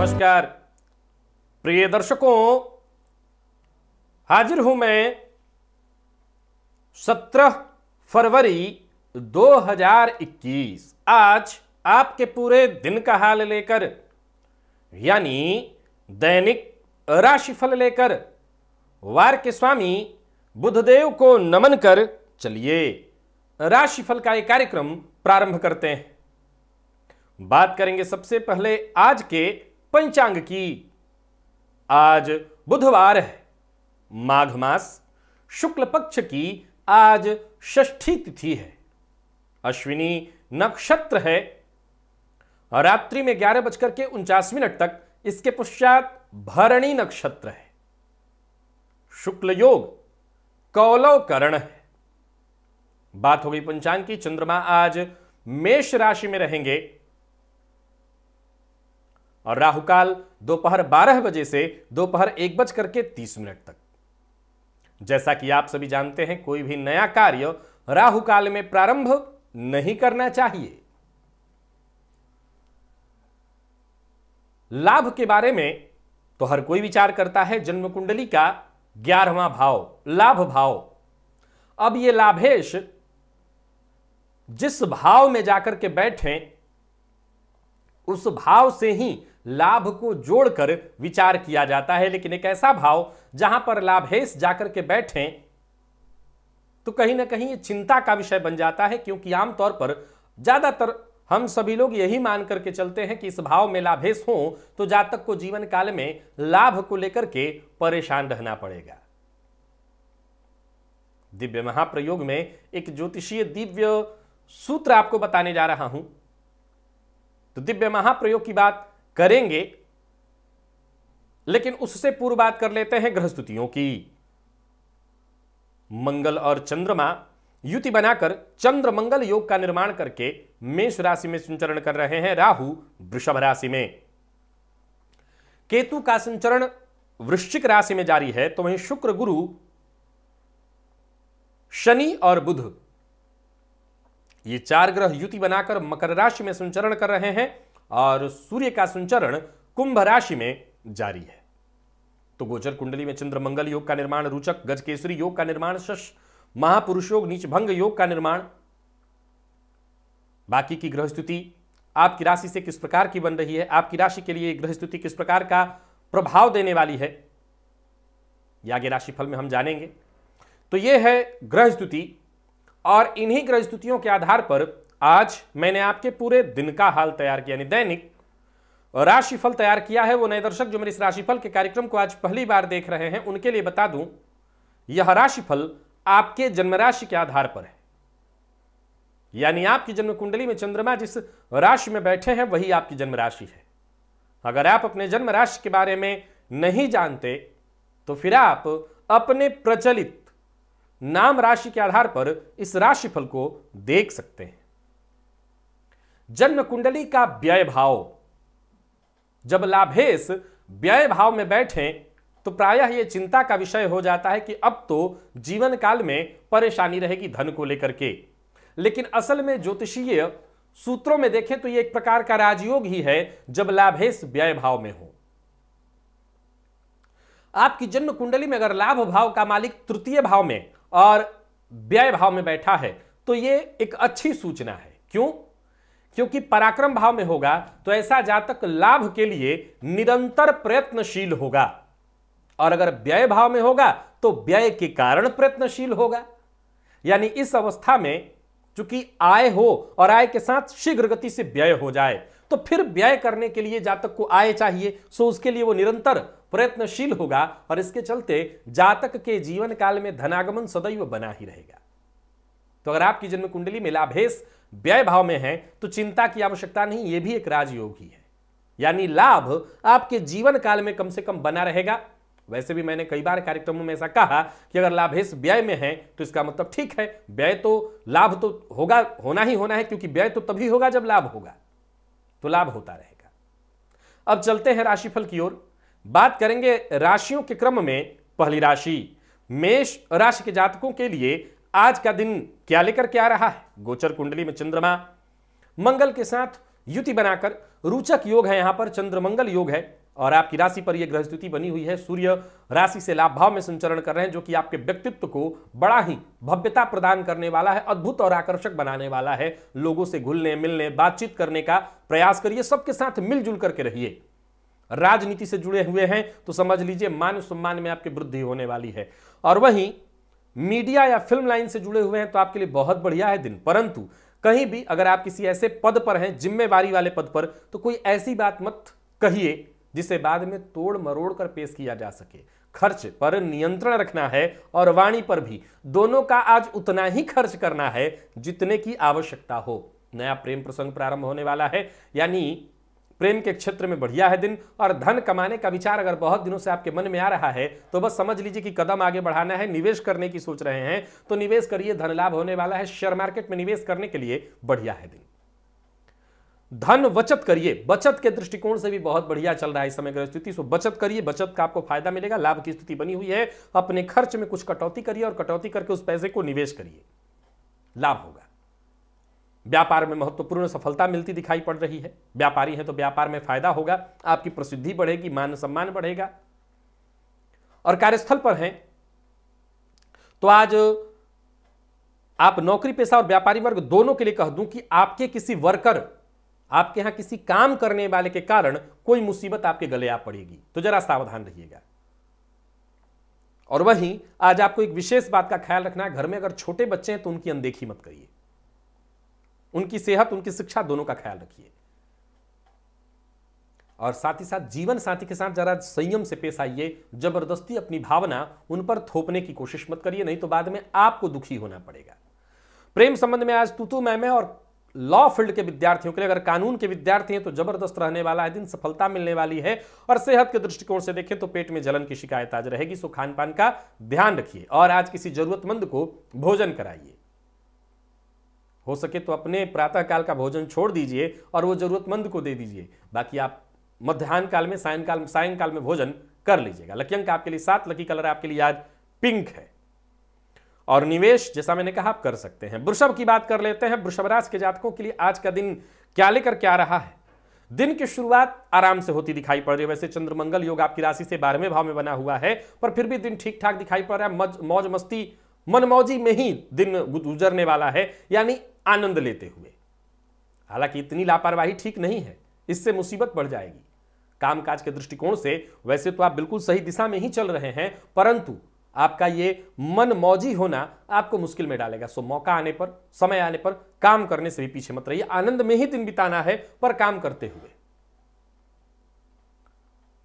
नमस्कार प्रिय दर्शकों, हाजिर हूं मैं 17 फरवरी 2021 आज आपके पूरे दिन का हाल लेकर, यानी दैनिक राशिफल लेकर वार के स्वामी बुधदेव को नमन कर चलिए राशिफल का एक कार्यक्रम प्रारंभ करते हैं। बात करेंगे सबसे पहले आज के पंचांग की। आज बुधवार है, माघ मास शुक्ल पक्ष की आज षष्ठी तिथि है, अश्विनी नक्षत्र है और रात्रि में 11:49 तक इसके पश्चात भरणी नक्षत्र है। शुक्ल योग कौलव करण है। बात हो गई पंचांग की। चंद्रमा आज मेष राशि में रहेंगे और राहुकाल दोपहर 12 बजे से दोपहर 1:30 तक। जैसा कि आप सभी जानते हैं, कोई भी नया कार्य राहुकाल में प्रारंभ नहीं करना चाहिए। लाभ के बारे में तो हर कोई विचार करता है। जन्म कुंडली का 11वां भाव लाभ भाव। अब ये लाभेश जिस भाव में जाकर के बैठे, उस भाव से ही लाभ को जोड़कर विचार किया जाता है। लेकिन एक ऐसा भाव जहां पर लाभेश जाकर के बैठे तो कहीं ना कहीं चिंता का विषय बन जाता है, क्योंकि आमतौर पर ज्यादातर हम सभी लोग यही मान करके चलते हैं कि इस भाव में लाभेश हो तो जातक को जीवन काल में लाभ को लेकर के परेशान रहना पड़ेगा। दिव्य महाप्रयोग में एक ज्योतिषीय दिव्य सूत्र आपको बताने जा रहा हूं, तो दिव्य महाप्रयोग की बात करेंगे, लेकिन उससे पूर्व बात कर लेते हैं ग्रह स्थितियों की। मंगल और चंद्रमा युति बनाकर चंद्र मंगल योग का निर्माण करके मेष राशि में संचरण कर रहे हैं। राहु वृषभ राशि में, केतु का संचरण वृश्चिक राशि में जारी है, तो वहीं शुक्र गुरु शनि और बुध ये 4 ग्रह युति बनाकर मकर राशि में संचरण कर रहे हैं और सूर्य का संचरण कुंभ राशि में जारी है। तो गोचर कुंडली में चंद्र मंगल योग का निर्माण, रुचक गजकेसरी योग का निर्माण, शश महापुरुष योग, नीच भंग योग का निर्माण। बाकी की ग्रह स्थिति आपकी राशि से किस प्रकार की बन रही है, आपकी राशि के लिए ग्रह स्थिति किस प्रकार का प्रभाव देने वाली है, ये आगे राशिफल में हम जानेंगे। तो यह है ग्रह स्थिति और इन्हीं ग्रह स्थितियों के आधार पर आज मैंने आपके पूरे दिन का हाल तैयार किया, यानी दैनिक राशिफल तैयार किया है। वो नए दर्शक जो मेरे इस राशिफल के कार्यक्रम को आज पहली बार देख रहे हैं, उनके लिए बता दूं, यह राशिफल आपके जन्म राशि के आधार पर है, यानी आपकी जन्म कुंडली में चंद्रमा जिस राशि में बैठे हैं वही आपकी जन्म राशि है। अगर आप अपने जन्म राशि के बारे में नहीं जानते तो फिर आप अपने प्रचलित नाम राशि के आधार पर इस राशिफल को देख सकते हैं। जन्म कुंडली का व्यय भाव, जब लाभेश व्यय भाव में बैठे तो प्रायः यह चिंता का विषय हो जाता है कि अब तो जीवन काल में परेशानी रहेगी धन को लेकर के। लेकिन असल में ज्योतिषीय सूत्रों में देखें तो यह एक प्रकार का राजयोग ही है जब लाभेश व्यय भाव में हो। आपकी जन्म कुंडली में अगर लाभ भाव का मालिक तृतीय भाव में और व्यय भाव में बैठा है तो यह एक अच्छी सूचना है। क्यों? क्योंकि पराक्रम भाव में होगा तो ऐसा जातक लाभ के लिए निरंतर प्रयत्नशील होगा, और अगर व्यय भाव में होगा तो व्यय के कारण प्रयत्नशील होगा। यानी इस अवस्था में चूंकि आय हो और आय के साथ शीघ्र गति से व्यय हो जाए, तो फिर व्यय करने के लिए जातक को आय चाहिए, सो उसके लिए वो निरंतर प्रयत्नशील होगा और इसके चलते जातक के जीवन काल में धनागमन सदैव बना ही रहेगा। तो अगर आपकी जन्म कुंडली में लाभेश व्यय भाव में है तो चिंता की आवश्यकता नहीं, यह भी एक राजयोग ही है, यानी लाभ आपके जीवन काल में कम से कम बना रहेगा। वैसे भी मैंने कई बार कार्यक्रमों में ऐसा कहा कि अगर लाभेश व्यय में है तो इसका मतलब ठीक है, व्यय तो लाभ तो होगा, होना ही होना है, क्योंकि व्यय तो तभी होगा जब लाभ होगा, तो लाभ होता रहेगा। अब चलते हैं राशिफल की ओर। बात करेंगे राशियों के क्रम में पहली राशि मेष राशि के जातकों के लिए आज का दिन क्या लेकर के आ रहा है। गोचर कुंडली में चंद्रमा मंगल के साथ युति बनाकर रोचक योग है, यहां पर चंद्रमंगल योग है और आपकी राशि पर यह ग्रह स्थिति बनी हुई है। सूर्य राशि से लाभ भाव में संचरण कर रहे हैं, जो कि आपके व्यक्तित्व को बड़ा ही भव्यता प्रदान करने वाला है, अद्भुत और आकर्षक बनाने वाला है। लोगों से घुलने मिलने बातचीत करने का प्रयास करिए, सबके साथ मिलजुल करके रहिए। राजनीति से जुड़े हुए हैं तो समझ लीजिए मान सम्मान में आपकी वृद्धि होने वाली है। और वहीं मीडिया या फिल्म लाइन से जुड़े हुए हैं तो आपके लिए बहुत बढ़िया है दिन। परंतु कहीं भी अगर आप किसी ऐसे पद पर हैं, जिम्मेवारी वाले पद पर, तो कोई ऐसी बात मत कहिए जिसे बाद में तोड़ मरोड़ कर पेश किया जा सके। खर्च पर नियंत्रण रखना है और वाणी पर भी, दोनों का आज उतना ही खर्च करना है जितने की आवश्यकता हो। नया प्रेम प्रसंग प्रारंभ होने वाला है, यानी प्रेम के क्षेत्र में बढ़िया है दिन। और धन कमाने का विचार अगर बहुत दिनों से आपके मन में आ रहा है तो बस समझ लीजिए कि कदम आगे बढ़ाना है। निवेश करने की सोच रहे हैं तो निवेश करिए, धन लाभ होने वाला है। शेयर मार्केट में निवेश करने के लिए बढ़िया है दिन। धन बचत करिए, बचत के दृष्टिकोण से भी बहुत बढ़िया चल रहा है इस समय ग्रह स्थिति। सो बचत करिए, बचत का आपको फायदा मिलेगा, लाभ की स्थिति बनी हुई है। अपने खर्च में कुछ कटौती करिए और कटौती करके उस पैसे को निवेश करिए, लाभ होगा। व्यापार में महत्वपूर्ण सफलता मिलती दिखाई पड़ रही है। व्यापारी हैं तो व्यापार में फायदा होगा, आपकी प्रसिद्धि बढ़ेगी, मान सम्मान बढ़ेगा। और कार्यस्थल पर हैं तो आज आप नौकरी पेशा और व्यापारी वर्ग दोनों के लिए कह दूं कि आपके किसी वर्कर, आपके यहां किसी काम करने वाले के कारण कोई मुसीबत आपके गले आ पड़ेगी, तो जरा सावधान रहिएगा। और वहीं आज आपको एक विशेष बात का ख्याल रखना है, घर में अगर छोटे बच्चे हैं तो उनकी अनदेखी मत करिए। उनकी सेहत, उनकी शिक्षा दोनों का ख्याल रखिए। और साथ ही साथ जीवन साथी के साथ जरा संयम से पेश आइए। जबरदस्ती अपनी भावना उन पर थोपने की कोशिश मत करिए, नहीं तो बाद में आपको दुखी होना पड़ेगा। प्रेम संबंध में आज तू मैं और लॉ फील्ड के विद्यार्थियों के लिए, अगर कानून के विद्यार्थी हैं तो जबरदस्त रहने वाला है दिन, सफलता मिलने वाली है। और सेहत के दृष्टिकोण से देखें तो पेट में जलन की शिकायत आज रहेगी, सो खान पान का ध्यान रखिए। और आज किसी जरूरतमंद को भोजन कराइए, हो सके तो अपने प्रातः काल का भोजन छोड़ दीजिए और वो जरूरतमंद को दे दीजिए। बाकी आप मध्याह्न काल में, सायंकाल में भोजन कर लीजिएगा। लकी अंक आपके लिए 7, लकी कलर आपके लिए आज पिंक है। और निवेश जैसा मैंने कहा आप कर सकते हैं। वृषभ की बात कर लेते हैं। वृषभ राशि के जातकों के लिए आज का दिन क्या लेकर क्या रहा है। दिन की शुरुआत आराम से होती दिखाई पड़ रही है। वैसे चंद्रमंगल योग आपकी राशि से 12वें भाव में बना हुआ है, पर फिर भी दिन ठीक ठाक दिखाई पड़ रहा है। मौज मस्ती, मनमौजी में ही दिन गुजरने वाला है, यानी आनंद लेते हुए। हालांकि इतनी लापरवाही ठीक नहीं है, इससे मुसीबत बढ़ जाएगी। कामकाज के दृष्टिकोण से वैसे तो आप बिल्कुल सही दिशा में ही चल रहे हैं, परंतु आपका ये मनमौजी होना आपको मुश्किल में डालेगा। सो मौका आने पर, समय आने पर काम करने से भी पीछे मत रहिए। आनंद में ही दिन बिताना है, पर काम करते हुए।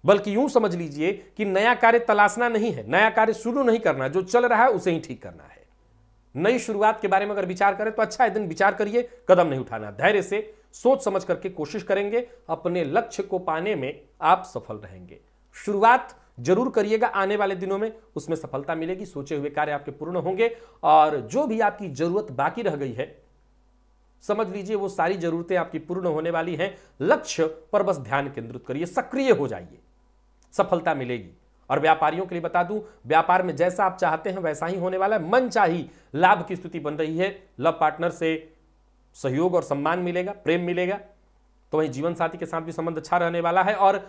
बल्कि यूं समझ लीजिए कि नया कार्य तलाशना नहीं है, नया कार्य शुरू नहीं करना, जो चल रहा है उसे ही ठीक करना है। नई शुरुआत के बारे में अगर विचार करें तो अच्छा है दिन, विचार करिए, कदम नहीं उठाना। धैर्य से सोच समझ करके कोशिश करेंगे, अपने लक्ष्य को पाने में आप सफल रहेंगे। शुरुआत जरूर करिएगा, आने वाले दिनों में उसमें सफलता मिलेगी। सोचे हुए कार्य आपके पूर्ण होंगे और जो भी आपकी जरूरत बाकी रह गई है, समझ लीजिए वो सारी जरूरतें आपकी पूर्ण होने वाली हैं। लक्ष्य पर बस ध्यान केंद्रित करिए, सक्रिय हो जाइए, सफलता मिलेगी। और व्यापारियों के लिए बता दूं, व्यापार में जैसा आप चाहते हैं वैसा ही होने वाला है। मनचाही लाभ की स्थिति बन रही है। लव पार्टनर से सहयोग और सम्मान मिलेगा, प्रेम मिलेगा। तो वहीं जीवन साथी के साथ भी संबंध अच्छा रहने वाला है। और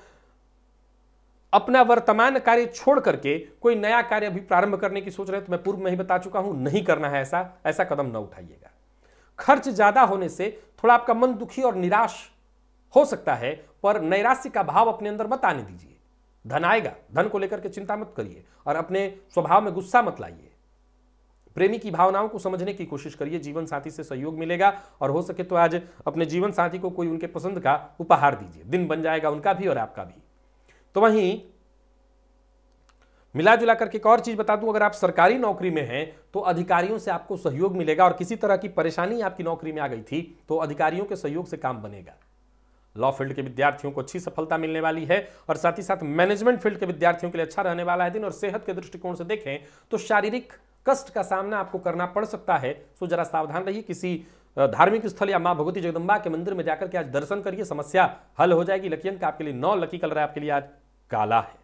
अपना वर्तमान कार्य छोड़ करके कोई नया कार्य अभी प्रारंभ करने की सोच रहे हैं तो मैं पूर्व में ही बता चुका हूं, नहीं करना है। ऐसा कदम न उठाइएगा। खर्च ज्यादा होने से थोड़ा आपका मन दुखी और निराश हो सकता है, पर नैराश्य का भाव अपने अंदर मत आने दीजिए। धन आएगा, धन को लेकर के चिंता मत करिए और अपने स्वभाव में गुस्सा मत लाइए। प्रेमी की भावनाओं को समझने की कोशिश करिए। जीवन साथी से सहयोग मिलेगा और हो सके तो आज अपने जीवन साथी को कोई उनके पसंद का उपहार दीजिए, दिन बन जाएगा उनका भी और आपका भी। तो वहीं मिला जुला करके एक और चीज बता दूं, अगर आप सरकारी नौकरी में हैं तो अधिकारियों से आपको सहयोग मिलेगा। और किसी तरह की परेशानी आपकी नौकरी में आ गई थी तो अधिकारियों के सहयोग से काम बनेगा। लॉ फील्ड के विद्यार्थियों को अच्छी सफलता मिलने वाली है और साथ ही साथ मैनेजमेंट फील्ड के विद्यार्थियों के लिए अच्छा रहने वाला है दिन। और सेहत के दृष्टिकोण से देखें तो शारीरिक कष्ट का सामना आपको करना पड़ सकता है, सो जरा सावधान रहिए। किसी धार्मिक स्थल या मां भगवती जगदम्बा के मंदिर में जाकर के आज दर्शन करिए, समस्या हल हो जाएगी। लकी अंक आपके लिए 9, लकी कलर आपके लिए आज काला है।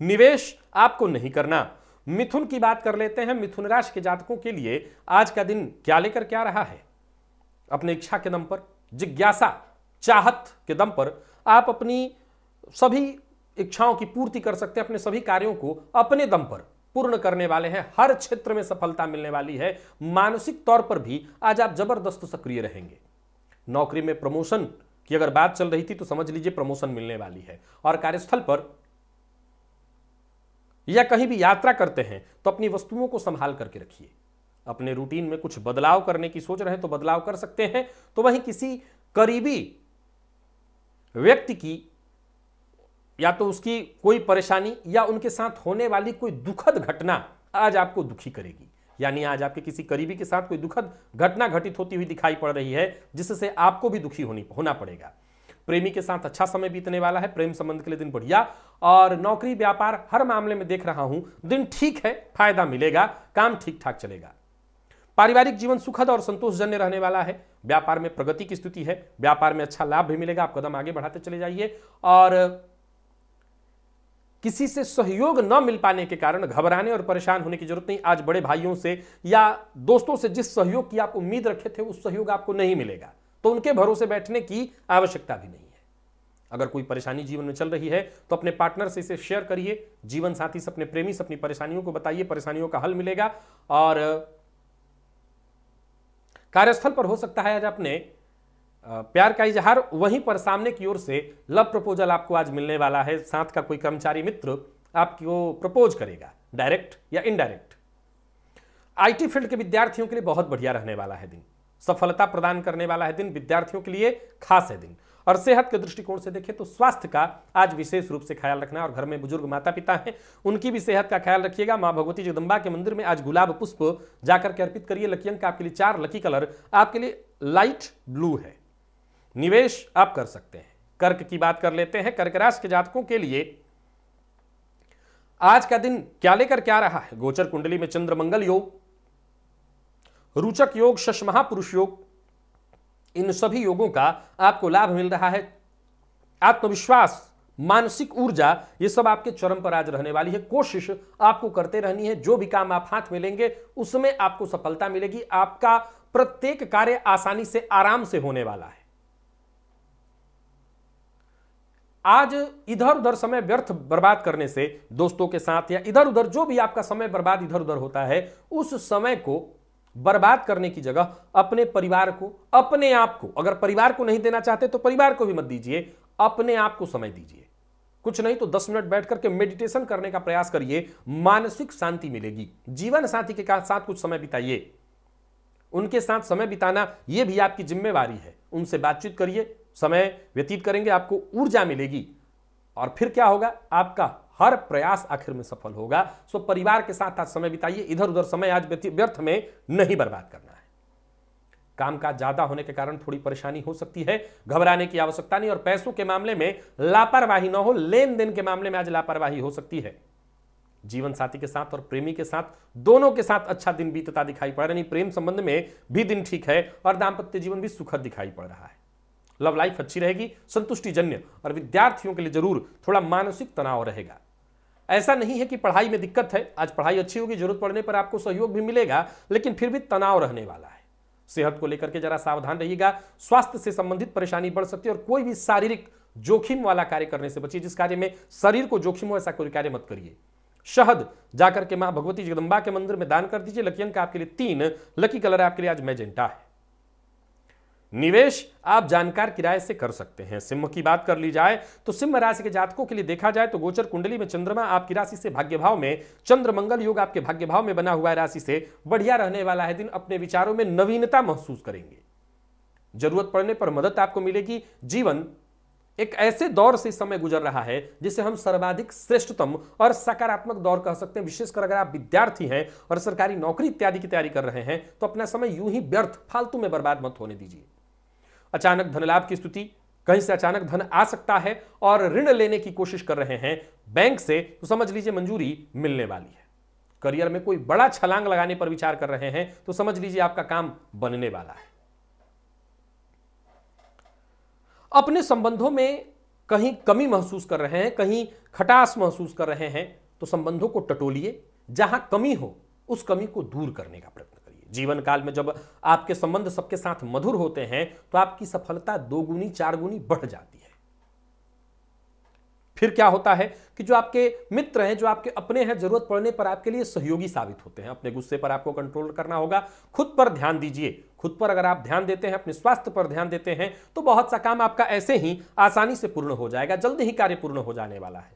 निवेश आपको नहीं करना। मिथुन की बात कर लेते हैं। मिथुन राशि के जातकों के लिए आज का दिन क्या लेकर क्या रहा है। अपने इच्छा के दम पर जिज्ञासा चाहत के दम पर आप अपनी सभी इच्छाओं की पूर्ति कर सकते हैं, अपने सभी कार्यों को अपने दम पर पूर्ण करने वाले हैं। हर क्षेत्र में सफलता मिलने वाली है। मानसिक तौर पर भी आज आप जबरदस्त सक्रिय रहेंगे। नौकरी में प्रमोशन की अगर बात चल रही थी तो समझ लीजिए प्रमोशन मिलने वाली है। और कार्यस्थल पर या कहीं भी यात्रा करते हैं तो अपनी वस्तुओं को संभाल करके रखिए। अपने रूटीन में कुछ बदलाव करने की सोच रहे हैं तो बदलाव कर सकते हैं। तो वहीं किसी करीबी व्यक्ति की या तो उसकी कोई परेशानी या उनके साथ होने वाली कोई दुखद घटना आज आपको दुखी करेगी। यानी आज आपके किसी करीबी के साथ कोई दुखद घटना घटित होती हुई दिखाई पड़ रही है, जिससे आपको भी दुखी होना पड़ेगा। प्रेमी के साथ अच्छा समय बीतने वाला है। प्रेम संबंध के लिए दिन बढ़िया। और नौकरी व्यापार हर मामले में देख रहा हूं दिन ठीक है, फायदा मिलेगा, काम ठीक ठाक चलेगा। पारिवारिक जीवन सुखद और संतोषजन्य रहने वाला है। व्यापार में प्रगति की स्थिति है। व्यापार में अच्छा लाभ भी मिलेगा। आप कदम आगे बढ़ाते चले जाइए। और किसी से सहयोग न मिल पाने के कारण घबराने और परेशान होने की जरूरत नहीं। आज बड़े भाइयों से या दोस्तों से जिस सहयोग की आप उम्मीद रखे थे उस सहयोग आपको नहीं मिलेगा, तो उनके भरोसे बैठने की आवश्यकता भी नहीं है। अगर कोई परेशानी जीवन में चल रही है तो अपने पार्टनर से इसे शेयर करिए। जीवन साथी से, अपने प्रेमी से अपनी परेशानियों को बताइए, परेशानियों का हल मिलेगा। और कार्यस्थल पर हो सकता है आज अपने प्यार का इजहार, वहीं पर सामने की ओर से लव प्रपोजल आपको आज मिलने वाला है। साथ का कोई कर्मचारी मित्र आपको प्रपोज करेगा, डायरेक्ट या इनडायरेक्ट। आईटी फील्ड के विद्यार्थियों के लिए बहुत बढ़िया रहने वाला है दिन। सफलता प्रदान करने वाला है दिन। विद्यार्थियों के लिए खास है दिन। और सेहत के दृष्टिकोण से देखें तो स्वास्थ्य का आज विशेष रूप से ख्याल रखना। और घर में बुजुर्ग माता पिता हैं, उनकी भी सेहत का ख्याल रखिएगा। मां भगवती जगदम्बा के मंदिर में आज गुलाब पुष्प जाकर के अर्पित करिए। लकी अंक आपके लिए 4, लकी कलर आपके लिए लाइट ब्लू है। निवेश आप कर सकते हैं। कर्क की बात कर लेते हैं। कर्क राशि के जातकों के लिए आज का दिन क्या लेकर क्या रहा है। गोचर कुंडली में चंद्र मंगल योग, रुचक योग, शश महापुरुष योग, इन सभी योगों का आपको लाभ मिल रहा है। आत्मविश्वास, मानसिक ऊर्जा, ये सब आपके चरम पर आज रहने वाली है। कोशिश आपको करते रहनी है। जो भी काम आप हाथ में लेंगे उसमें आपको सफलता मिलेगी। आपका प्रत्येक कार्य आसानी से, आराम से होने वाला है। आज इधर उधर समय व्यर्थ बर्बाद करने से, दोस्तों के साथ या इधर उधर जो भी आपका समय बर्बाद इधर उधर होता है, उस समय को बर्बाद करने की जगह अपने परिवार को, अपने आप को, अगर परिवार को नहीं देना चाहते तो परिवार को भी मत दीजिए, अपने आप को समय दीजिए। कुछ नहीं तो 10 मिनट बैठ करके मेडिटेशन करने का प्रयास करिए, मानसिक शांति मिलेगी। जीवन साथी के साथ कुछ समय बिताइए। उनके साथ समय बिताना यह भी आपकी जिम्मेवारी है। उनसे बातचीत करिए, समय व्यतीत करेंगे, आपको ऊर्जा मिलेगी। और फिर क्या होगा, आपका हर प्रयास आखिर में सफल होगा। सो परिवार के साथ आज समय बिताइए। इधर उधर समय आज व्यर्थ में नहीं बर्बाद करना है। काम काज ज्यादा होने के कारण थोड़ी परेशानी हो सकती है, घबराने की आवश्यकता नहीं। और पैसों के मामले में लापरवाही न हो, लेन देन के मामले में आज लापरवाही हो सकती है। जीवन साथी के साथ और प्रेमी के साथ, दोनों के साथ अच्छा दिन बीतता दिखाई पड़ रहा है। प्रेम संबंध में भी दिन ठीक है और दाम्पत्य जीवन भी सुखद दिखाई पड़ रहा है। लव लाइफ अच्छी रहेगी, संतुष्टि जन्य। और विद्यार्थियों के लिए जरूर थोड़ा मानसिक तनाव रहेगा। ऐसा नहीं है कि पढ़ाई में दिक्कत है, आज पढ़ाई अच्छी होगी, जरूरत पड़ने पर आपको सहयोग भी मिलेगा, लेकिन फिर भी तनाव रहने वाला है। सेहत को लेकर के जरा सावधान रहिएगा। स्वास्थ्य से संबंधित परेशानी बढ़ सकती है। और कोई भी शारीरिक जोखिम वाला कार्य करने से बचिए। जिस कार्य में शरीर को जोखिम हो ऐसा कोई कार्य मत करिए। शहद जाकर के मां भगवती जगदम्बा के मंदिर में दान कर दीजिए। लकी अंक आपके लिए 3, लकी कलर आपके लिए आज मैजेंटा है। निवेश आप जानकार किराए से कर सकते हैं। सिंह की बात कर ली जाए तो सिंह राशि के जातकों के लिए देखा जाए तो गोचर कुंडली में चंद्रमा आपकी राशि से भाग्य भाव में, चंद्र मंगल योग आपके भाग्य भाव में बना हुआ है राशि से, बढ़िया रहने वाला है दिन। अपने विचारों में नवीनता महसूस करेंगे। जरूरत पड़ने पर मदद आपको मिलेगी। जीवन एक ऐसे दौर से समय गुजर रहा है जिसे हम सर्वाधिक श्रेष्ठतम और सकारात्मक दौर कह सकते हैं। विशेषकर अगर आप विद्यार्थी हैं और सरकारी नौकरी इत्यादि की तैयारी कर रहे हैं तो अपना समय यूं ही व्यर्थ, फालतू में बर्बाद मत होने दीजिए। अचानक धन लाभ की स्थिति, कहीं से अचानक धन आ सकता है। और ऋण लेने की कोशिश कर रहे हैं बैंक से तो समझ लीजिए मंजूरी मिलने वाली है। करियर में कोई बड़ा छलांग लगाने पर विचार कर रहे हैं तो समझ लीजिए आपका काम बनने वाला है। अपने संबंधों में कहीं कमी महसूस कर रहे हैं, कहीं खटास महसूस कर रहे हैं तो संबंधों को टटोलिए। जहां कमी हो उस कमी को दूर करने का प्रयत्न करिए। जीवन काल में जब आपके संबंध सबके साथ मधुर होते हैं तो आपकी सफलता 2 गुनी 4 गुनी बढ़ जाती है। फिर क्या होता है कि जो आपके मित्र हैं, जो आपके अपने हैं, जरूरत पड़ने पर आपके लिए सहयोगी साबित होते हैं। अपने गुस्से पर आपको कंट्रोल करना होगा, खुद पर ध्यान दीजिए। खुद पर अगर आप ध्यान देते हैं, अपने स्वास्थ्य पर ध्यान देते हैं, तो बहुत सा काम आपका ऐसे ही आसानी से पूर्ण हो जाएगा। जल्दी ही कार्य पूर्ण हो जाने वाला है।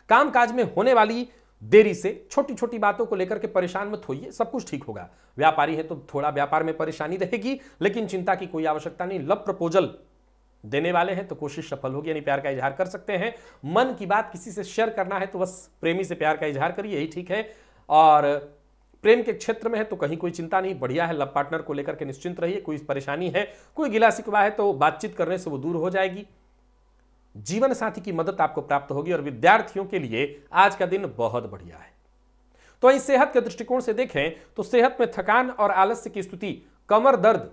कामकाज में होने वाली देरी से, छोटी छोटी बातों को लेकर के परेशान मत होइए, सब कुछ ठीक होगा। व्यापारी है तो थोड़ा व्यापार में परेशानी रहेगी, लेकिन चिंता की कोई आवश्यकता नहीं। लव प्रपोजल देने वाले हैं तो कोशिश सफल होगी, यानी प्यार का इजहार कर सकते हैं। मन की बात किसी से शेयर करना है तो बस प्रेमी से प्यार का इजहार करिए, यही ठीक है। और प्रेम के क्षेत्र में है तो कहीं कोई चिंता नहीं, बढ़िया है। लव पार्टनर को लेकर के निश्चिंत रहिए। कोई परेशानी है, कोई गिला शिकवा है तो बातचीत करने से वो दूर हो जाएगी। जीवन साथी की मदद आपको प्राप्त होगी। और विद्यार्थियों के लिए आज का दिन बहुत बढ़िया है। तो वहीं सेहत के दृष्टिकोण से देखें तो सेहत में थकान और आलस्य की स्थिति, कमर दर्द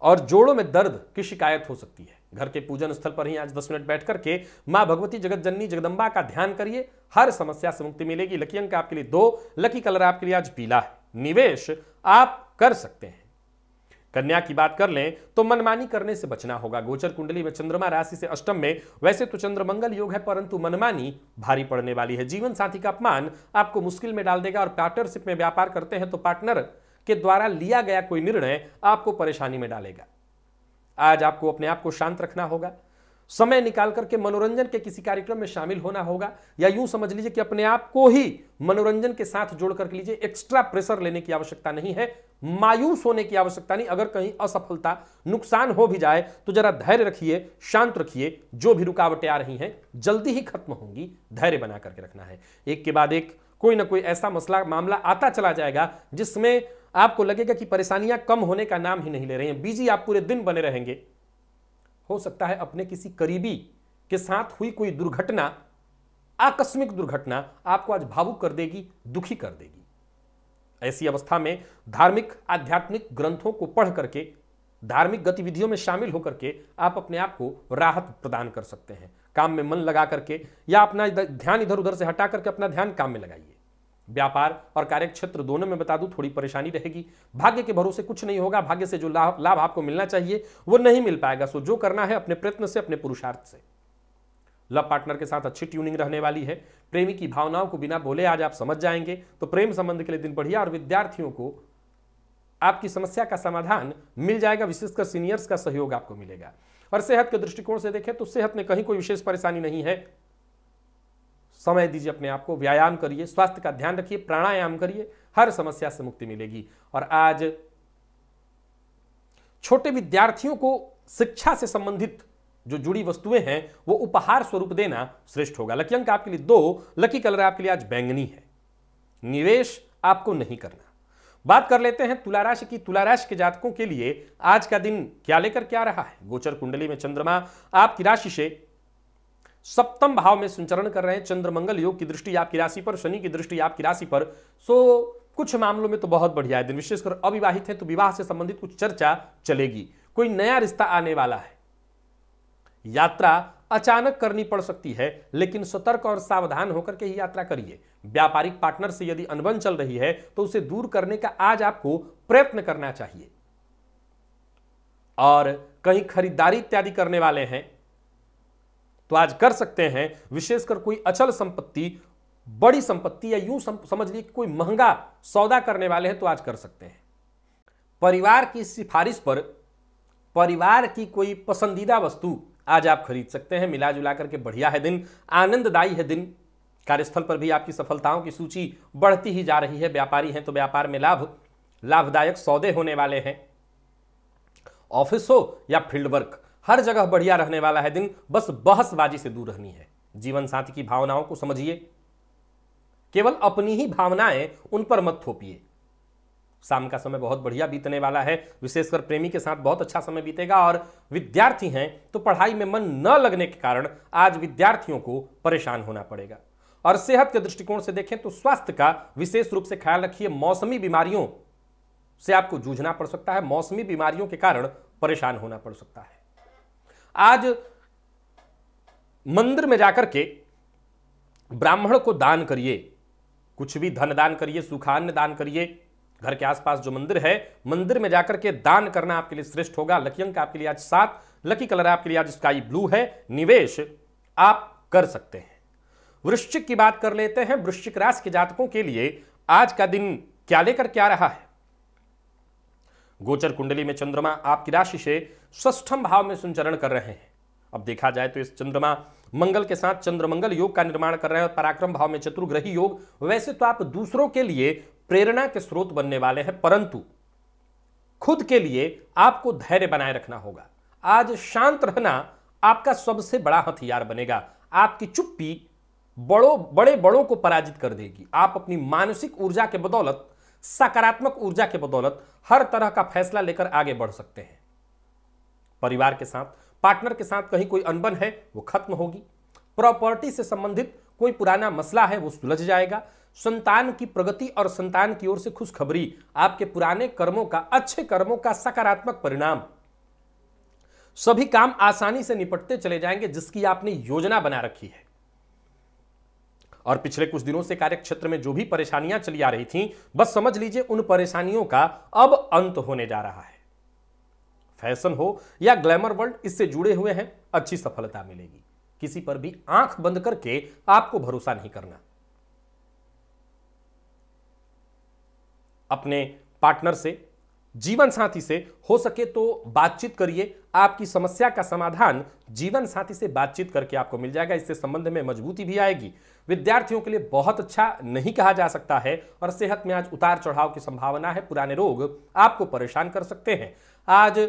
और जोड़ों में दर्द की शिकायत हो सकती है। घर के पूजन स्थल पर ही आज 10 मिनट बैठ करके मां भगवती जगत जननी जगदंबा का ध्यान करिए, हर समस्या से मुक्ति मिलेगी। लकी अंक आपके लिए 2, लकी कलर आपके लिए आज पीला है। निवेश आप कर सकते हैं। कन्या की बात कर लें तो मनमानी करने से बचना होगा। गोचर कुंडली में चंद्रमा राशि से अष्टम में, वैसे तो चंद्र मंगल योग है, परंतु मनमानी भारी पड़ने वाली है। जीवन साथी का अपमान आपको मुश्किल में डाल देगा। और पार्टनरशिप में व्यापार करते हैं तो पार्टनर के द्वारा लिया गया कोई निर्णय आपको परेशानी में डालेगा। आज आपको अपने आप को शांत रखना होगा। समय निकाल करके मनोरंजन के किसी कार्यक्रम में शामिल होना होगा, या यूं समझ लीजिए कि अपने आप को ही मनोरंजन के साथ जोड़ करके लीजिए। एक्स्ट्रा प्रेशर लेने की आवश्यकता नहीं है, मायूस होने की आवश्यकता नहीं। अगर कहीं असफलता, नुकसान हो भी जाए तो जरा धैर्य रखिए, शांत रखिए। जो भी रुकावटें आ रही हैं जल्दी ही खत्म होंगी, धैर्य बना करके रखना है। एक के बाद एक कोई ना कोई ऐसा मसला मामला आता चला जाएगा जिसमें आपको लगेगा कि परेशानियां कम होने का नाम ही नहीं ले रही हैं। बिजी आप पूरे दिन बने रहेंगे। हो सकता है अपने किसी करीबी के साथ हुई कोई दुर्घटना, आकस्मिक दुर्घटना आपको आज भावुक कर देगी, दुखी कर देगी। ऐसी अवस्था में धार्मिक आध्यात्मिक ग्रंथों को पढ़ करके, धार्मिक गतिविधियों में शामिल होकर के आप अपने आप को राहत प्रदान कर सकते हैं। काम में मन लगा करके या अपना ध्यान इधर उधर से हटा करके अपना ध्यान काम में लगाइए। व्यापार और कार्य क्षेत्र दोनों में बता दूं थोड़ी परेशानी रहेगी। भाग्य के भरोसे कुछ नहीं होगा। भाग्य से जो लाभ आपको मिलना चाहिए वो नहीं मिल पाएगा। सो जो करना है अपने प्रयत्न से, अपने पुरुषार्थ से। लव पार्टनर के साथ अच्छी ट्यूनिंग रहने वाली है। प्रेमी की भावनाओं को बिना बोले आज आप समझ जाएंगे, तो प्रेम संबंध के लिए दिन बढ़िया। और विद्यार्थियों को आपकी समस्या का समाधान मिल जाएगा, विशेषकर सीनियर्स का सहयोग आपको मिलेगा। और सेहत के दृष्टिकोण से देखें तो सेहत में कहीं कोई विशेष परेशानी नहीं है। समय दीजिए अपने आप को, व्यायाम करिए, स्वास्थ्य का ध्यान रखिए, प्राणायाम करिए, हर समस्या से मुक्ति मिलेगी। और आज छोटे विद्यार्थियों को शिक्षा से संबंधित जो जुड़ी वस्तुएं हैं वो उपहार स्वरूप देना श्रेष्ठ होगा। लकी अंक आपके लिए 2, लकी कलर आपके लिए आज बैंगनी है। निवेश आपको नहीं करना। बात कर लेते हैं तुला राशि की। तुला राशि के जातकों के लिए आज का दिन क्या लेकर क्या रहा है। गोचर कुंडली में चंद्रमा आपकी राशि से सप्तम भाव में संचरण कर रहे हैं। चंद्र मंगल योग की दृष्टि आपकी राशि पर, शनि की दृष्टि आपकी राशि पर। सो कुछ मामलों में तो बहुत बढ़िया है दिन। विशेषकर अविवाहित है तो विवाह से संबंधित कुछ चर्चा चलेगी। कोई नया रिश्ता आने वाला है। यात्रा अचानक करनी पड़ सकती है, लेकिन सतर्क और सावधान होकर के ही यात्रा करिए। व्यापारिक पार्टनर से यदि अनबन चल रही है तो उसे दूर करने का आज आपको प्रयत्न करना चाहिए। और कहीं खरीदारी इत्यादि करने वाले हैं तो आज कर सकते हैं। विशेषकर कोई अचल संपत्ति, बड़ी संपत्ति, या यूं समझ लीजिए कोई महंगा सौदा करने वाले हैं तो आज कर सकते हैं। परिवार की सिफारिश पर परिवार की कोई पसंदीदा वस्तु आज आप खरीद सकते हैं। मिला जुला करके बढ़िया है दिन, आनंददायी है दिन। कार्यस्थल पर भी आपकी सफलताओं की सूची बढ़ती ही जा रही है। व्यापारी हैं तो व्यापार में लाभदायक सौदे होने वाले हैं। ऑफिस हो या फील्ड वर्क, हर जगह बढ़िया रहने वाला है दिन। बस बहसबाजी से दूर रहनी है। जीवन साथी की भावनाओं को समझिए, केवल अपनी ही भावनाएं उन पर मत थोपिए। शाम का समय बहुत बढ़िया बीतने वाला है। विशेषकर प्रेमी के साथ बहुत अच्छा समय बीतेगा। और विद्यार्थी हैं तो पढ़ाई में मन न लगने के कारण आज विद्यार्थियों को परेशान होना पड़ेगा। और सेहत के दृष्टिकोण से देखें तो स्वास्थ्य का विशेष रूप से ख्याल रखिए। मौसमी बीमारियों से आपको जूझना पड़ सकता है। मौसमी बीमारियों के कारण परेशान होना पड़ सकता है। आज मंदिर में जाकर के ब्राह्मण को दान करिए, कुछ भी धन दान करिए, सुखान्न दान करिए, घर के आसपास जो मंदिर है, मंदिर में जाकर के दान करना आपके लिए श्रेष्ठ होगा। लकी अंक आपके लिए आज 7, लकी कलर आपके लिए आज स्काई ब्लू है। निवेश आप कर सकते हैं। वृश्चिक की बात कर लेते हैं। वृश्चिक राशि के जातकों के लिए आज का दिन क्या लेकर क्या रहा है? गोचर कुंडली में चंद्रमा आपकी राशि से षष्ठम भाव में संचरण कर रहे हैं। अब देखा जाए तो इस चंद्रमा मंगल के साथ चंद्र मंगल योग का निर्माण कर रहे हैं और पराक्रम भाव में चतुर्ग्रही योग। वैसे तो आप दूसरों के लिए प्रेरणा के स्रोत बनने वाले हैं, परंतु खुद के लिए आपको धैर्य बनाए रखना होगा। आज शांत रहना आपका सबसे बड़ा हथियार बनेगा। आपकी चुप्पी बड़ों को पराजित कर देगी। आप अपनी मानसिक ऊर्जा के बदौलत, सकारात्मक ऊर्जा के बदौलत हर तरह का फैसला लेकर आगे बढ़ सकते हैं। परिवार के साथ, पार्टनर के साथ कहीं कोई अनबन है वो खत्म होगी। प्रॉपर्टी से संबंधित कोई पुराना मसला है वो सुलझ जाएगा। संतान की प्रगति और संतान की ओर से खुशखबरी, आपके पुराने कर्मों का, अच्छे कर्मों का सकारात्मक परिणाम। सभी काम आसानी से निपटते चले जाएंगे जिसकी आपने योजना बना रखी है। और पिछले कुछ दिनों से कार्य क्षेत्र में जो भी परेशानियां चली आ रही थीं, बस समझ लीजिए उन परेशानियों का अब अंत होने जा रहा है। फैशन हो या ग्लैमर वर्ल्ड, इससे जुड़े हुए हैं, अच्छी सफलता मिलेगी। किसी पर भी आंख बंद करके आपको भरोसा नहीं करना। अपने पार्टनर से, जीवन साथी से हो सके तो बातचीत करिए। आपकी समस्या का समाधान जीवन साथी से बातचीत करके आपको मिल जाएगा। इससे संबंध में मजबूती भी आएगी। विद्यार्थियों के लिए बहुत अच्छा नहीं कहा जा सकता है और सेहत में आज उतार चढ़ाव की संभावना है। पुराने रोग आपको परेशान कर सकते हैं। आज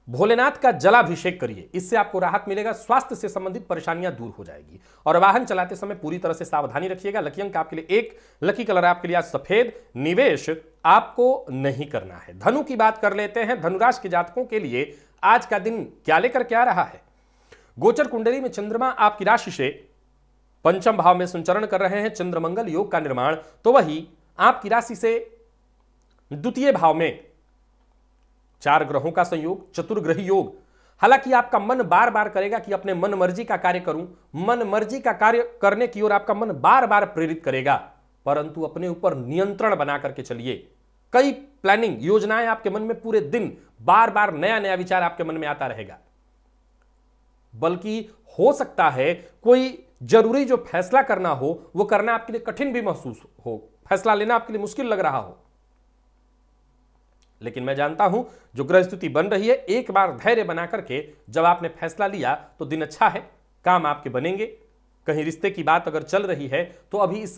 भोलेनाथ का जलाभिषेक करिए, इससे आपको राहत मिलेगा। स्वास्थ्य से संबंधित परेशानियां दूर हो जाएगी। और वाहन चलाते समय पूरी तरह से सावधानी रखिएगा। लकी अंक आपके लिए 1, लकी कलर आपके लिए आज सफेद। निवेश आपको नहीं करना है। धनु की बात कर लेते हैं। धनुराशि के जातकों के लिए आज का दिन क्या लेकर क्या रहा है? गोचर कुंडली में चंद्रमा आपकी राशि से पंचम भाव में संचरण कर रहे हैं। चंद्र मंगल योग का निर्माण, तो वही आपकी राशि से द्वितीय भाव में 4 ग्रहों का संयोग, चतुर्ग्रही योग। हालांकि आपका मन बार बार करेगा कि अपने मन मर्जी का कार्य करूं, मन मर्जी का कार्य करने की ओर आपका मन बार बार प्रेरित करेगा, परंतु अपने ऊपर नियंत्रण बना करके चलिए। कई प्लानिंग, योजनाएं आपके मन में पूरे दिन बार बार नया नया विचार आपके मन में आता रहेगा। बल्कि हो सकता है कोई जरूरी जो फैसला करना हो वो करना आपके लिए कठिन भी महसूस हो, फैसला लेना आपके लिए मुश्किल लग रहा हो। लेकिन मैं जानता हूं जो ग्रह स्थिति बन रही है, एक बार धैर्य बना करके जब आपने फैसला लिया तो दिन अच्छा है, काम आपके बनेंगे। कहीं रिश्ते की बात अगर चल रही है तो अभी इस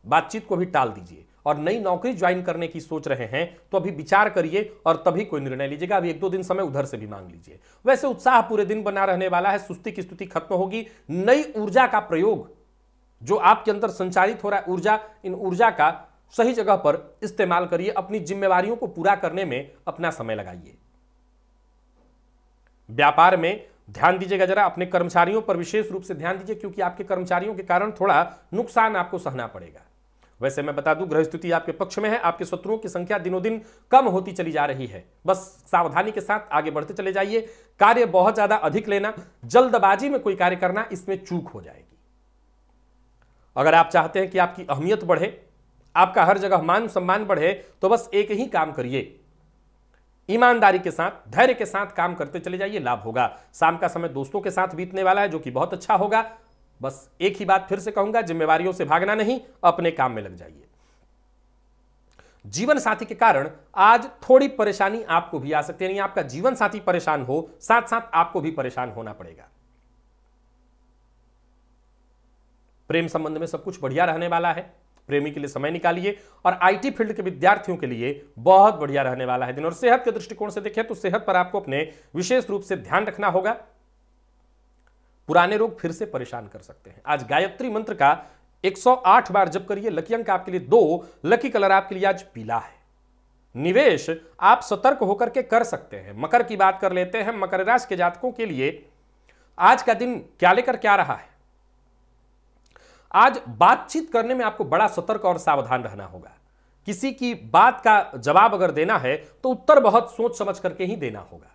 बातचीत को भी टाल दीजिए। और नई नौकरी ज्वाइन करने की सोच रहे हैं तो अभी विचार करिए और तभी कोई निर्णय लीजिएगा। अभी 1-2 दिन समय उधर से भी मांग लीजिए। वैसे उत्साह पूरे दिन बना रहने वाला है। सुस्ती की स्थिति खत्म होगी। नई ऊर्जा का प्रयोग जो आपके अंदर संचारित हो रहा है, ऊर्जा, इन ऊर्जा का सही जगह पर इस्तेमाल करिए। अपनी जिम्मेवारियों को पूरा करने में अपना समय लगाइए। व्यापार में ध्यान दीजिएगा, जरा अपने कर्मचारियों पर विशेष रूप से ध्यान दीजिए, क्योंकि आपके कर्मचारियों के कारण थोड़ा नुकसान आपको सहना पड़ेगा। वैसे मैं बता दूं, ग्रह स्थिति आपके पक्ष में है। आपके शत्रुओं की संख्या दिनों दिन कम होती चली जा रही है। बस सावधानी के साथ आगे बढ़ते चले जाइए। कार्य बहुत ज्यादा अधिक लेना, जल्दबाजी में कोई कार्य करना, इसमें चूक हो जाएगी। अगर आप चाहते हैं कि आपकी अहमियत बढ़े, आपका हर जगह मान सम्मान बढ़े, तो बस एक ही काम करिए, ईमानदारी के साथ, धैर्य के साथ काम करते चले जाइए, लाभ होगा। शाम का समय दोस्तों के साथ बीतने वाला है, जो कि बहुत अच्छा होगा। बस एक ही बात फिर से कहूंगा, जिम्मेवारियों से भागना नहीं, अपने काम में लग जाइए। जीवन साथी के कारण आज थोड़ी परेशानी आपको भी आ सकती है। नहीं आपका जीवन साथी परेशान हो, साथ साथ आपको भी परेशान होना पड़ेगा। प्रेम संबंध में सब कुछ बढ़िया रहने वाला है। प्रेमी के लिए समय निकालिए। और आईटी फील्ड के विद्यार्थियों के लिए बहुत बढ़िया रहने वाला है दिन। और सेहत के दृष्टिकोण से देखें तो सेहत पर आपको अपने विशेष रूप से ध्यान रखना होगा। पुराने रोग फिर से परेशान कर सकते हैं। आज गायत्री मंत्र का 108 बार जप करिए। लकी अंक आपके लिए 2, लकी कलर आपके लिए आज पीला है। निवेश आप सतर्क होकर के कर सकते हैं। मकर की बात कर लेते हैं। मकर राशि के जातकों के लिए आज का दिन क्या लेकर क्या रहा है? आज बातचीत करने में आपको बड़ा सतर्क और सावधान रहना होगा। किसी की बात का जवाब अगर देना है तो उत्तर बहुत सोच समझ करके ही देना होगा।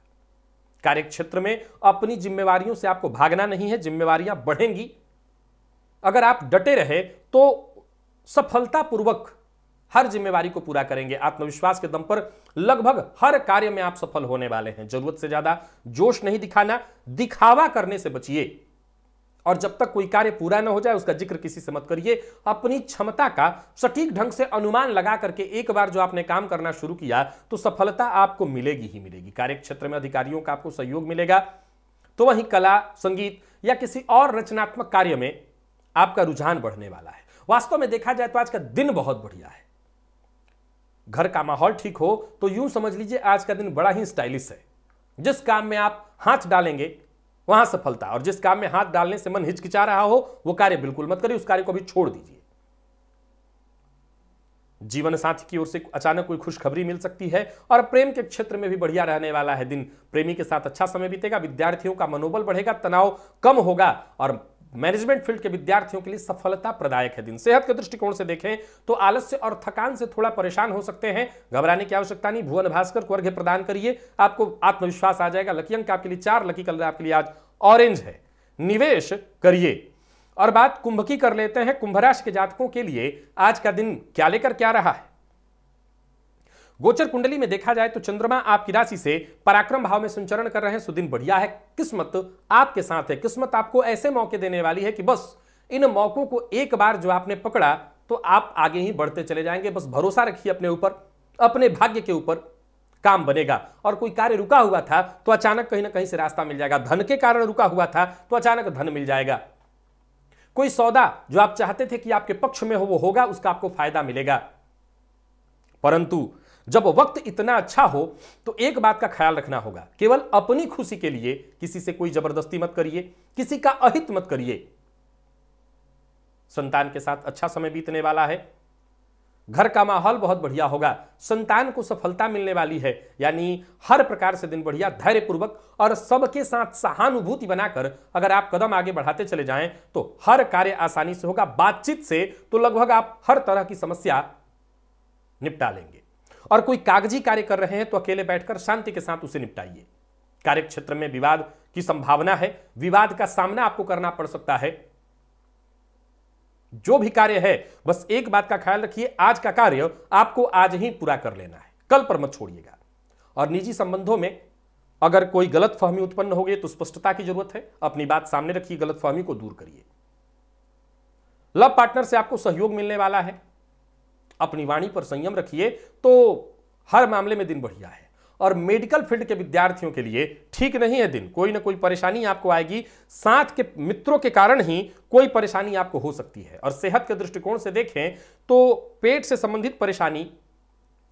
कार्यक्षेत्र में अपनी जिम्मेवारियों से आपको भागना नहीं है, जिम्मेवारियां बढ़ेंगी। अगर आप डटे रहे तो सफलतापूर्वक हर जिम्मेवारी को पूरा करेंगे। आत्मविश्वास के दम पर लगभग हर कार्य में आप सफल होने वाले हैं। जरूरत से ज्यादा जोश नहीं दिखाना, दिखावा करने से बचिए। और जब तक कोई कार्य पूरा न हो जाए उसका जिक्र किसी से मत करिए। अपनी क्षमता का सटीक ढंग से अनुमान लगा करके एक बार जो आपने काम करना शुरू किया तो सफलता आपको मिलेगी ही मिलेगी। कार्य क्षेत्र में अधिकारियों का आपको सहयोग मिलेगा, तो वहीं कला, संगीत या किसी और रचनात्मक कार्य में आपका रुझान बढ़ने वाला है। वास्तव में देखा जाए तो आज का दिन बहुत बढ़िया है। घर का माहौल ठीक हो तो यूं समझ लीजिए आज का दिन बड़ा ही स्टाइलिश है। जिस काम में आप हाथ डालेंगे वहां सफलता, और जिस काम में हाथ डालने से मन हिचकिचा रहा हो वो कार्य बिल्कुल मत करिए, उस कार्य को भी छोड़ दीजिए। जीवन साथी की ओर से अचानक कोई खुशखबरी मिल सकती है, और प्रेम के क्षेत्र में भी बढ़िया रहने वाला है दिन। प्रेमी के साथ अच्छा समय बीतेगा, विद्यार्थियों का मनोबल बढ़ेगा, तनाव कम होगा, और मैनेजमेंट फील्ड के विद्यार्थियों के लिए सफलता प्रदायक है दिन। सेहत के दृष्टिकोण से देखें तो आलस्य और थकान से थोड़ा परेशान हो सकते हैं, घबराने की आवश्यकता नहीं। भुवन भास्कर को अर्घ्य प्रदान करिए, आपको आत्मविश्वास आ जाएगा। लकी अंक आपके लिए 4, लकी कलर आपके लिए आज ऑरेंज है। निवेश करिए। और बात कुंभ की कर लेते हैं। कुंभ राशि के जातकों के लिए आज का दिन क्या लेकर क्या रहा है। गोचर कुंडली में देखा जाए तो चंद्रमा आपकी राशि से पराक्रम भाव में संचरण कर रहे हैं, सो दिन बढ़िया है। किस्मत आपके साथ है। किस्मत आपको ऐसे मौके देने वाली है कि बस इन मौकों को एक बार जो आपने पकड़ा तो आप आगे ही बढ़ते चले जाएंगे। बस भरोसा रखिए अपने ऊपर, अपने भाग्य के ऊपर, काम बनेगा। और कोई कार्य रुका हुआ था तो अचानक कहीं ना कहीं से रास्ता मिल जाएगा। धन के कारण रुका हुआ था तो अचानक धन मिल जाएगा। कोई सौदा जो आप चाहते थे कि आपके पक्ष में हो वो होगा, उसका आपको फायदा मिलेगा। परंतु जब वक्त इतना अच्छा हो तो एक बात का ख्याल रखना होगा, केवल अपनी खुशी के लिए किसी से कोई जबरदस्ती मत करिए, किसी का अहित मत करिए। संतान के साथ अच्छा समय बीतने वाला है। घर का माहौल बहुत बढ़िया होगा। संतान को सफलता मिलने वाली है, यानी हर प्रकार से दिन बढ़िया। धैर्यपूर्वक और सबके साथ सहानुभूति बनाकर अगर आप कदम आगे बढ़ाते चले जाएं तो हर कार्य आसानी से होगा। बातचीत से तो लगभग आप हर तरह की समस्या निपटा लेंगे। और कोई कागजी कार्य कर रहे हैं तो अकेले बैठकर शांति के साथ उसे निपटाइए। कार्य क्षेत्र में विवाद की संभावना है, विवाद का सामना आपको करना पड़ सकता है। जो भी कार्य है बस एक बात का ख्याल रखिए, आज का कार्य आपको आज ही पूरा कर लेना है, कल पर मत छोड़िएगा। और निजी संबंधों में अगर कोई गलतफहमी उत्पन्न हो गई तो स्पष्टता की जरूरत है। अपनी बात सामने रखिए, गलतफहमी को दूर करिए। लव पार्टनर से आपको सहयोग मिलने वाला है। अपनी वाणी पर संयम रखिए तो हर मामले में दिन बढ़िया है। और मेडिकल फील्ड के विद्यार्थियों के लिए ठीक नहीं है दिन। कोई ना कोई परेशानी आपको आएगी, साथ के मित्रों के कारण ही कोई परेशानी आपको हो सकती है। और सेहत के दृष्टिकोण से देखें तो पेट से संबंधित परेशानी,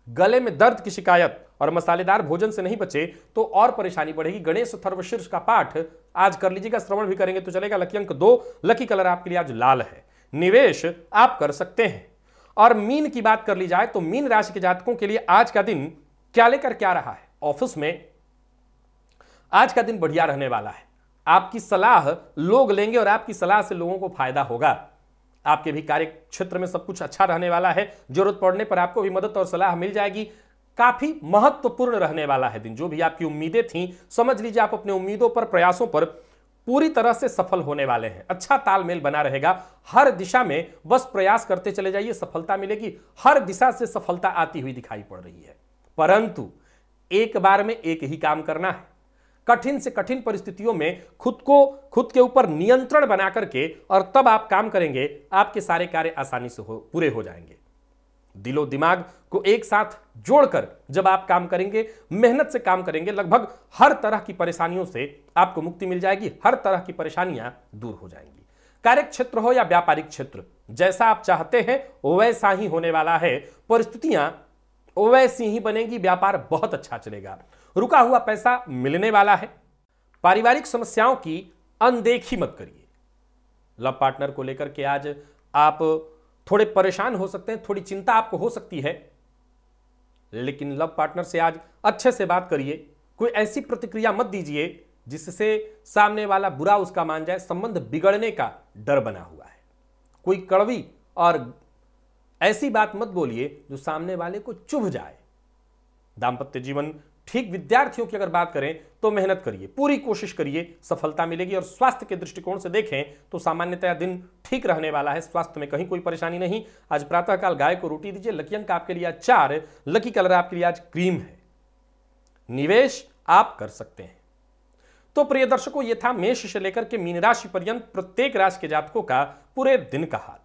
गले में दर्द की शिकायत और मसालेदार भोजन से नहीं बचे तो और परेशानी बढ़ेगी। गणेश अथर्वशीर्ष का पाठ आज कर लीजिएगा, श्रवण भी करेंगे तो चलेगा। लकी अंक 2, लकी कलर आपके लिए आज लाल है। निवेश आप कर सकते हैं। और मीन की बात कर ली जाए तो मीन राशि के जातकों के लिए आज का दिन क्या लेकर क्या रहा है। ऑफिस में आज का दिन बढ़िया रहने वाला है। आपकी सलाह लोग लेंगे और आपकी सलाह से लोगों को फायदा होगा। आपके भी कार्य क्षेत्र में सब कुछ अच्छा रहने वाला है। जरूरत पड़ने पर आपको भी मदद और सलाह मिल जाएगी। काफी महत्वपूर्ण रहने वाला है दिन। जो भी आपकी उम्मीदें थी, समझ लीजिए आप अपने उम्मीदों पर, प्रयासों पर पूरी तरह से सफल होने वाले हैं। अच्छा तालमेल बना रहेगा। हर दिशा में बस प्रयास करते चले जाइए, सफलता मिलेगी। हर दिशा से सफलता आती हुई दिखाई पड़ रही है। परंतु एक बार में एक ही काम करना है। कठिन से कठिन परिस्थितियों में खुद के ऊपर नियंत्रण बना करके और तब आप काम करेंगे, आपके सारे कार्य आसानी से पूरे हो जाएंगे। दिलो दिमाग को एक साथ जोड़कर जब आप काम करेंगे, मेहनत से काम करेंगे, लगभग हर तरह की परेशानियों से आपको मुक्ति मिल जाएगी। हर तरह की परेशानियां दूर हो जाएंगी। कार्य क्षेत्र हो या व्यापारिक क्षेत्र, जैसा आप चाहते हैं वैसा ही होने वाला है। परिस्थितियां वैसी ही बनेगी। व्यापार बहुत अच्छा चलेगा। रुका हुआ पैसा मिलने वाला है। पारिवारिक समस्याओं की अनदेखी मत करिए। लव पार्टनर को लेकर के आज आप थोड़े परेशान हो सकते हैं, थोड़ी चिंता आपको हो सकती है, लेकिन लव पार्टनर से आज अच्छे से बात करिए। कोई ऐसी प्रतिक्रिया मत दीजिए जिससे सामने वाला बुरा उसका मान जाए। संबंध बिगड़ने का डर बना हुआ है। कोई कड़वी और ऐसी बात मत बोलिए जो सामने वाले को चुभ जाए। दांपत्य जीवन ठीक विद्यार्थियों की अगर बात करें तो मेहनत करिए, पूरी कोशिश करिए, सफलता मिलेगी। और स्वास्थ्य के दृष्टिकोण से देखें तो सामान्यतया दिन ठीक रहने वाला है, स्वास्थ्य में कहीं कोई परेशानी नहीं। आज प्रातःकाल गाय को रोटी दीजिए। लकी अंक आपके लिए 4, लकी कलर आपके लिए आज क्रीम है। निवेश आप कर सकते हैं। तो प्रिय दर्शकों, यह था मेष से लेकर के मीन राशि पर्यंत प्रत्येक राशि के जातकों का पूरे दिन का हाल।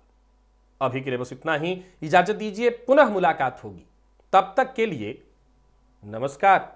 अभी के लिए बस इतना ही, इजाजत दीजिए, पुनः मुलाकात होगी। तब तक के लिए नमस्कार।